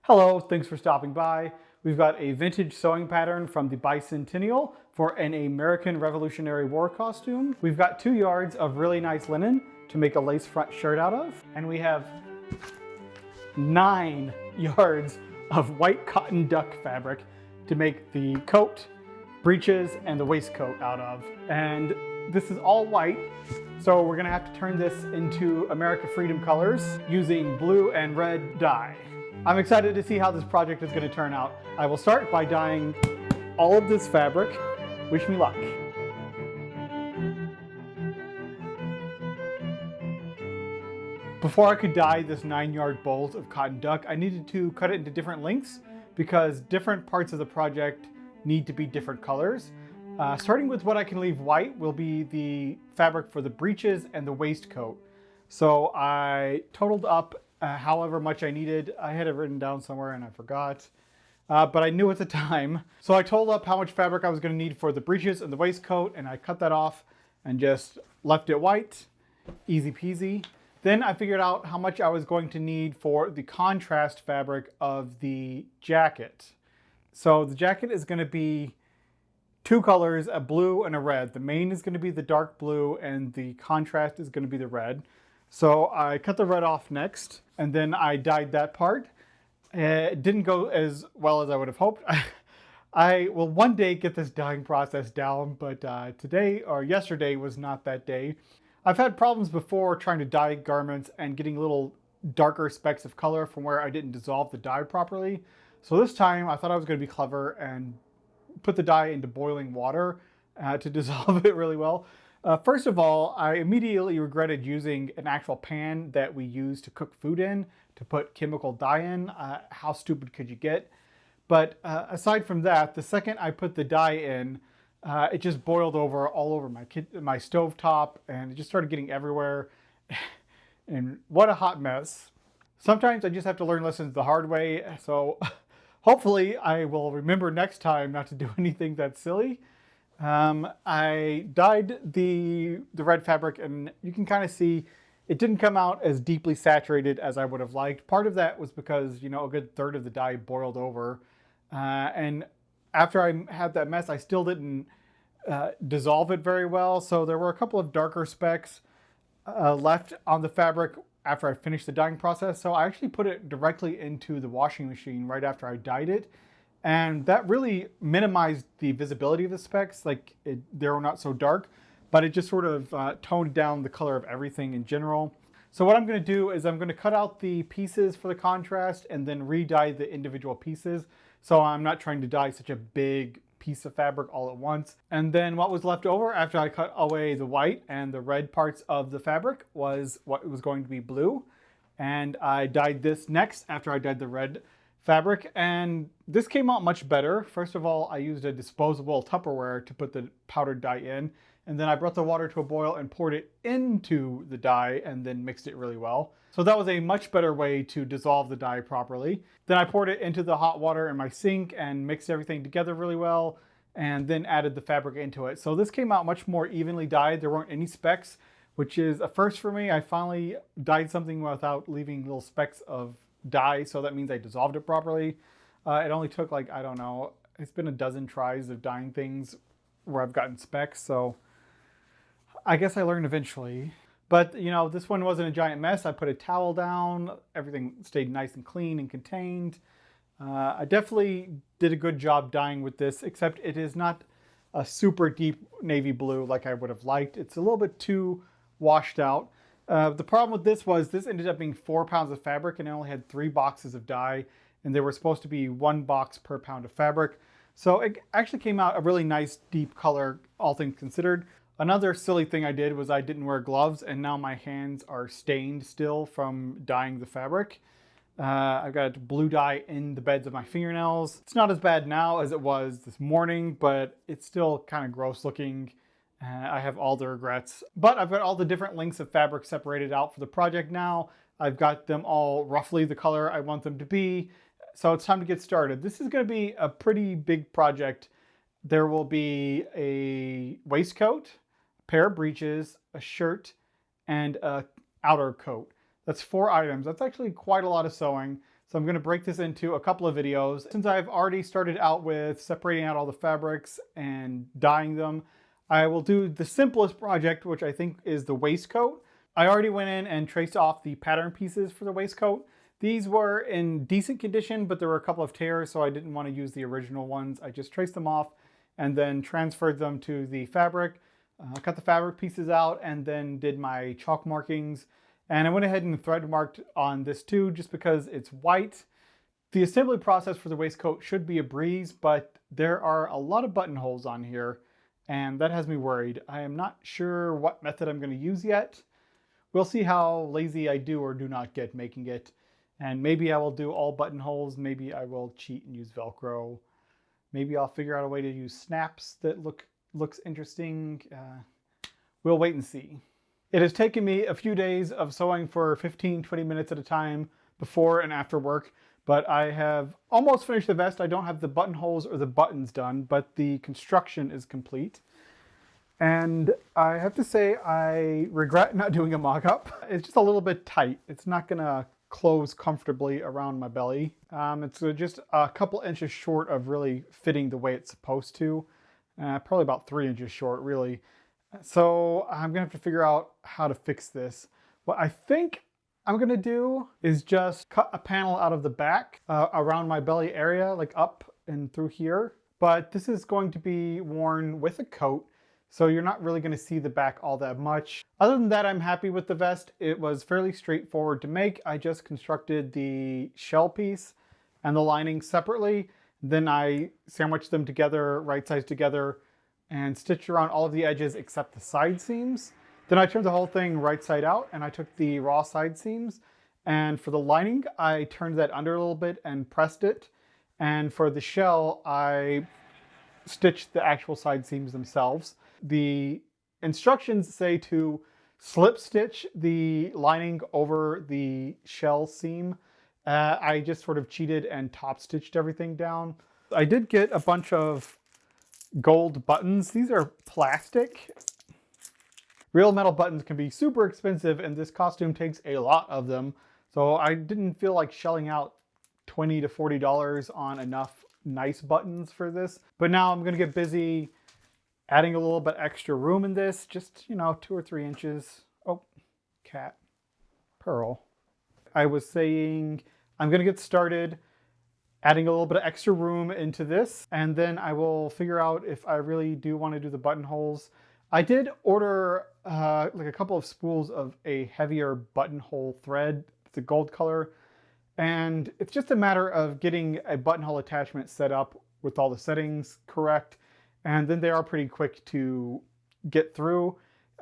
Hello, thanks for stopping by. We've got a vintage sewing pattern from the Bicentennial for an American Revolutionary War costume. We've got 2 yards of really nice linen to make a lace front shirt out of. And we have 9 yards of white cotton duck fabric to make the coat, breeches, and the waistcoat out of. And this is all white, so we're gonna have to turn this into America Freedom colors using blue and red dye. I'm excited to see how this project is going to turn out. I will start by dyeing all of this fabric. Wish me luck. Before I could dye this 9-yard bolt of cotton duck, I needed to cut it into different lengths because different parts of the project need to be different colors. Starting with what I can leave white will be the fabric for the breeches and the waistcoat. So I totaled up however much I needed. I had it written down somewhere and I forgot, but I knew at the time. So I totaled up how much fabric I was going to need for the breeches and the waistcoat, and I cut that off and just left it white. Easy peasy. Then I figured out how much I was going to need for the contrast fabric of the jacket. So the jacket is going to be 2 colors, a blue and a red. The main is going to be the dark blue and the contrast is going to be the red. So I cut the red off next, and then I dyed that part. It didn't go as well as I would have hoped. I will one day get this dyeing process down, but today or yesterday was not that day. I've had problems before trying to dye garments and getting little darker specks of color from where I didn't dissolve the dye properly. So this time I thought I was going to be clever and put the dye into boiling water to dissolve it really well. First of all, I immediately regretted using an actual pan that we use to cook food in to put chemical dye in. How stupid could you get? But aside from that, the second I put the dye in, it just boiled over all over my stove top, and it just started getting everywhere. And what a hot mess. Sometimes I just have to learn lessons the hard way, so hopefully I will remember next time not to do anything that's silly. I dyed the red fabric, and you can kind of see it didn't come out as deeply saturated as I would have liked. Part of that was because, you know, a good third of the dye boiled over. And after I had that mess, I still didn't dissolve it very well. So there were a couple of darker specks left on the fabric after I finished the dyeing process. So I actually put it directly into the washing machine right after I dyed it. And that really minimized the visibility of the specks. Like they were not so dark, but it just sort of toned down the color of everything in general. So what I'm going to do is I'm going to cut out the pieces for the contrast and then re-dye the individual pieces. So I'm not trying to dye such a big piece of fabric all at once. And then what was left over after I cut away the white and the red parts of the fabric was what was going to be blue. And I dyed this next after I dyed the red fabric, and this came out much better. First of all, I used a disposable Tupperware to put the powdered dye in, and then I brought the water to a boil and poured it into the dye and then mixed it really well. So that was a much better way to dissolve the dye properly. Then I poured it into the hot water in my sink and mixed everything together really well, and then added the fabric into it. So this came out much more evenly dyed. There weren't any specks, which is a first for me. I finally dyed something without leaving little specks of dye, so that means I dissolved it properly. It only took, like, I don't know, it's been a dozen tries of dyeing things where I've gotten specks, so I guess I learned eventually. But, you know, this one wasn't a giant mess. I put a towel down, everything stayed nice and clean and contained. I definitely did a good job dyeing with this, except it is not a super deep navy blue like I would have liked. It's a little bit too washed out. The problem with this was this ended up being 4 pounds of fabric, and I only had 3 boxes of dye, and there were supposed to be 1 box per pound of fabric. So it actually came out a really nice deep color, all things considered. Another silly thing I did was I didn't wear gloves, and now my hands are stained still from dyeing the fabric. I've got blue dye in the beds of my fingernails. It's not as bad now as it was this morning, but it's still kind of gross looking. I have all the regrets, but I've got all the different lengths of fabric separated out for the project now. I've got them all roughly the color I want them to be. So it's time to get started. This is going to be a pretty big project. There will be a waistcoat, a pair of breeches, a shirt, and a outer coat. That's 4 items. That's actually quite a lot of sewing. So I'm going to break this into a couple of videos. Since I've already started out with separating out all the fabrics and dyeing them, I will do the simplest project, which I think is the waistcoat. I already went in and traced off the pattern pieces for the waistcoat. These were in decent condition, but there were a couple of tears, so I didn't want to use the original ones. I just traced them off and then transferred them to the fabric. Cut the fabric pieces out and then did my chalk markings. And I went ahead and thread marked on this too, just because it's white. The assembly process for the waistcoat should be a breeze, but there are a lot of buttonholes on here, and that has me worried. I am not sure what method I'm going to use yet. We'll see how lazy I do or do not get making it. And maybe I will do all buttonholes. Maybe I will cheat and use Velcro. Maybe I'll figure out a way to use snaps that looks interesting. We'll wait and see. It has taken me a few days of sewing for 15-20 minutes at a time before and after work, but I have almost finished the vest. I don't have the buttonholes or the buttons done, but the construction is complete. And I have to say I regret not doing a mock-up. It's just a little bit tight. It's not gonna close comfortably around my belly. It's just a couple inches short of really fitting the way it's supposed to. Probably about 3 inches short, really. So I'm gonna have to figure out how to fix this. What I think I'm gonna do is just cut a panel out of the back around my belly area, like up and through here. But this is going to be worn with a coat, so you're not really gonna see the back all that much. Other than that, I'm happy with the vest. It was fairly straightforward to make. I just constructed the shell piece and the lining separately. Then I sandwiched them together, right sides together, and stitched around all of the edges except the side seams. Then I turned the whole thing right side out and I took the raw side seams. And for the lining, I turned that under a little bit and pressed it. And for the shell, I stitched the actual side seams themselves. The instructions say to slip stitch the lining over the shell seam. I just sort of cheated and top stitched everything down. I did get a bunch of gold buttons. These are plastic. Real metal buttons can be super expensive, and this costume takes a lot of them. So I didn't feel like shelling out $20 to $40 on enough nice buttons for this. But now I'm gonna get busy adding a little bit extra room in this, just, 2 or 3 inches. Oh, cat, Pearl. I was saying I'm gonna get started adding a little bit of extra room into this, and then I will figure out if I really do want to do the buttonholes. I did order like a couple of spools of a heavier buttonhole thread. It's a gold color, and it's just a matter of getting a buttonhole attachment set up with all the settings correct, and then they are pretty quick to get through.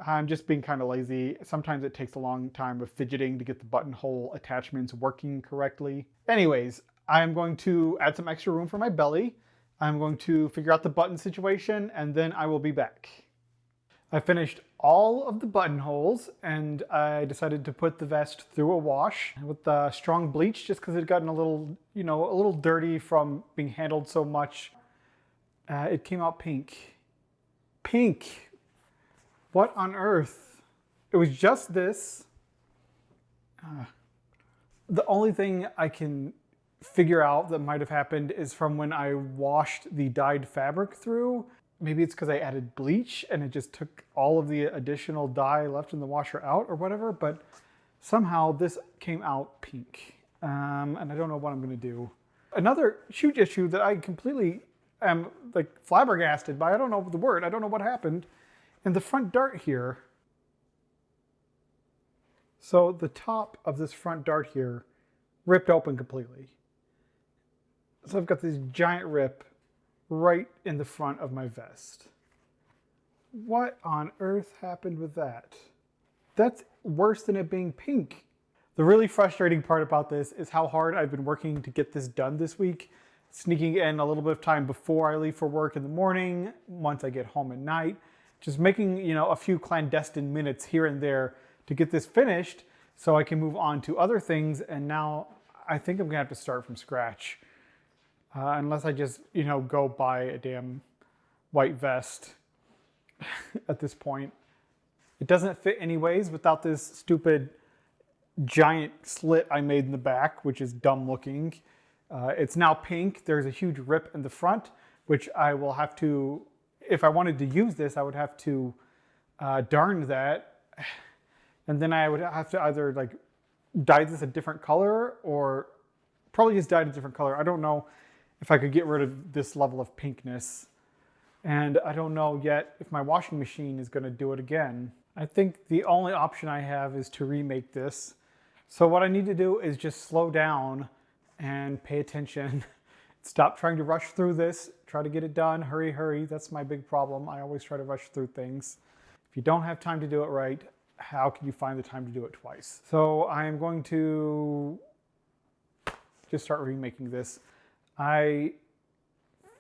I'm just being kind of lazy. Sometimes it takes a long time of fidgeting to get the buttonhole attachments working correctly. Anyways, I'm going to add some extra room for my belly. I'm going to figure out the button situation, and then I will be back. I finished all of the buttonholes, and I decided to put the vest through a wash with strong bleach, just because it had gotten a little, a little dirty from being handled so much. It came out pink. Pink! What on earth? It was just this. The only thing I can figure out that might have happened is from when I washed the dyed fabric through. Maybe it's because I added bleach and it just took all of the additional dye left in the washer out or whatever, but somehow this came out pink. And I don't know what I'm gonna do. Another huge issue that I completely am like flabbergasted by, I don't know the word, I don't know what happened, in the front dart here. So the top of this front dart here ripped open completely. So I've got this giant rip right in the front of my vest. What on earth happened with that? That's worse than it being pink. The really frustrating part about this is how hard I've been working to get this done this week, sneaking in a little bit of time before I leave for work in the morning, once I get home at night, just making, a few clandestine minutes here and there to get this finished so I can move on to other things. And now I think I'm gonna have to start from scratch. Unless I just, go buy a damn white vest at this point. It doesn't fit anyways without this stupid giant slit I made in the back, which is dumb looking. It's now pink. There's a huge rip in the front, which I will have to, if I wanted to use this, I would have to darn that. And then I would have to either like dye this a different color or probably just dye it a different color. I don't know if I could get rid of this level of pinkness. And I don't know yet if my washing machine is going to do it again. I think the only option I have is to remake this. So what I need to do is just slow down and pay attention. Stop trying to rush through this. Try to get it done. Hurry, hurry. That's my big problem. I always try to rush through things. If you don't have time to do it right, how can you find the time to do it twice? So I am going to just start remaking this. I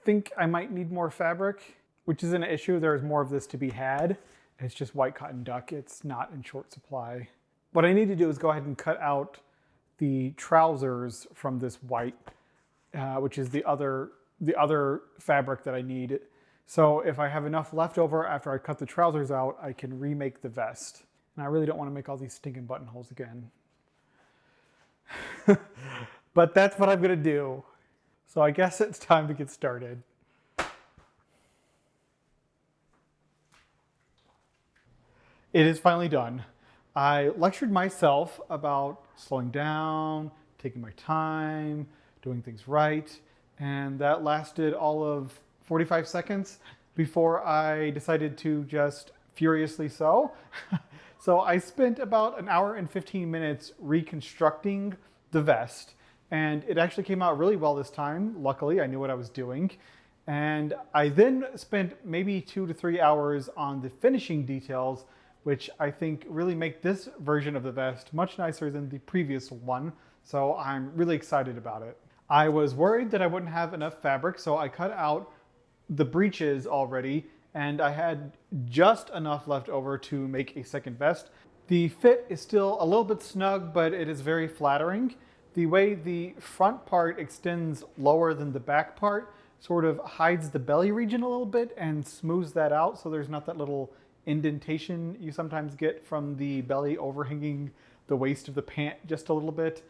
think I might need more fabric, which isn't an issue. There's more of this to be had. It's just white cotton duck. It's not in short supply. What I need to do is go ahead and cut out the trousers from this white, which is the other fabric that I need. So if I have enough left over after I cut the trousers out, I can remake the vest. And I really don't want to make all these stinking buttonholes again. But that's what I'm going to do. So I guess it's time to get started. It is finally done. I lectured myself about slowing down, taking my time, doing things right, and that lasted all of 45 seconds before I decided to just furiously sew. So I spent about an hour and 15 minutes reconstructing the vest, and it actually came out really well this time. Luckily, I knew what I was doing. And I then spent maybe 2 to 3 hours on the finishing details, which I think really make this version of the vest much nicer than the previous one. So I'm really excited about it. I was worried that I wouldn't have enough fabric, so I cut out the breeches already, and I had just enough left over to make a second vest. The fit is still a little bit snug, but it is very flattering. The way the front part extends lower than the back part sort of hides the belly region a little bit and smooths that out, so there's not that little indentation you sometimes get from the belly overhanging the waist of the pant just a little bit.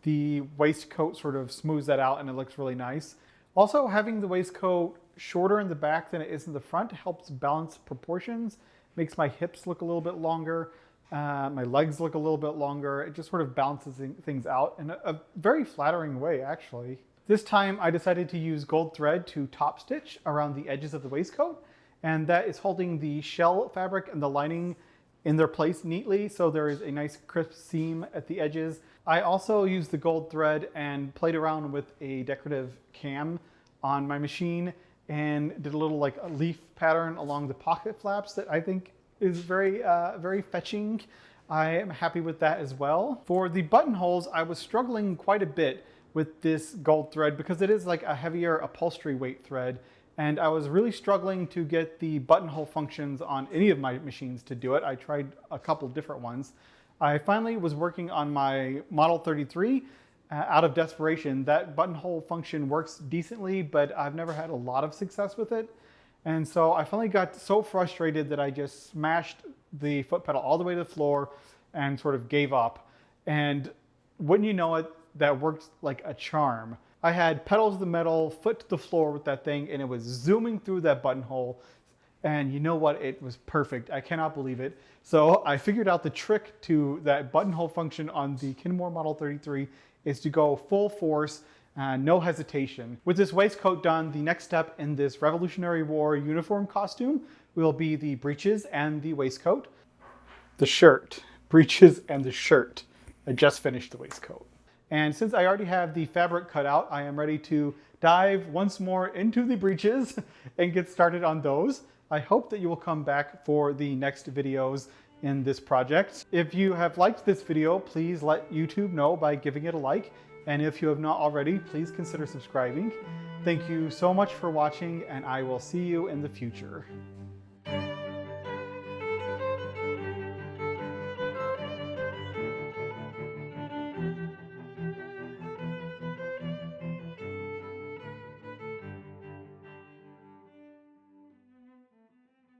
The waistcoat sort of smooths that out and it looks really nice. Also, having the waistcoat shorter in the back than it is in the front helps balance proportions, makes my hips look a little bit longer, my legs look a little bit longer. It just sort of balances things out in a very flattering way, actually. This time I decided to use gold thread to top stitch around the edges of the waistcoat, and that is holding the shell fabric and the lining in their place neatly, so there is a nice crisp seam at the edges. I also used the gold thread and played around with a decorative cam on my machine and did a little like a leaf pattern along the pocket flaps that I think is very fetching. I am happy with that as well. For the buttonholes, I was struggling quite a bit with this gold thread because it is like a heavier upholstery weight thread, and I was really struggling to get the buttonhole functions on any of my machines to do it. I tried a couple different ones. I finally was working on my Model 33 out of desperation. That buttonhole function works decently, but I've never had a lot of success with it. And so I finally got so frustrated that I just smashed the foot pedal all the way to the floor and sort of gave up. And wouldn't you know it, that worked like a charm. I had pedals to the metal, foot to the floor with that thing, and it was zooming through that buttonhole. And you know what? It was perfect. I cannot believe it. So I figured out the trick to that buttonhole function on the Kenmore Model 33 is to go full force, no hesitation. With this waistcoat done, the next step in this Revolutionary War uniform costume will be the breeches and the waistcoat. The shirt, breeches and the shirt. I just finished the waistcoat. And since I already have the fabric cut out, I am ready to dive once more into the breeches and get started on those. I hope that you will come back for the next videos in this project. If you have liked this video, please let YouTube know by giving it a like. And if you have not already, please consider subscribing. Thank you so much for watching, and I will see you in the future.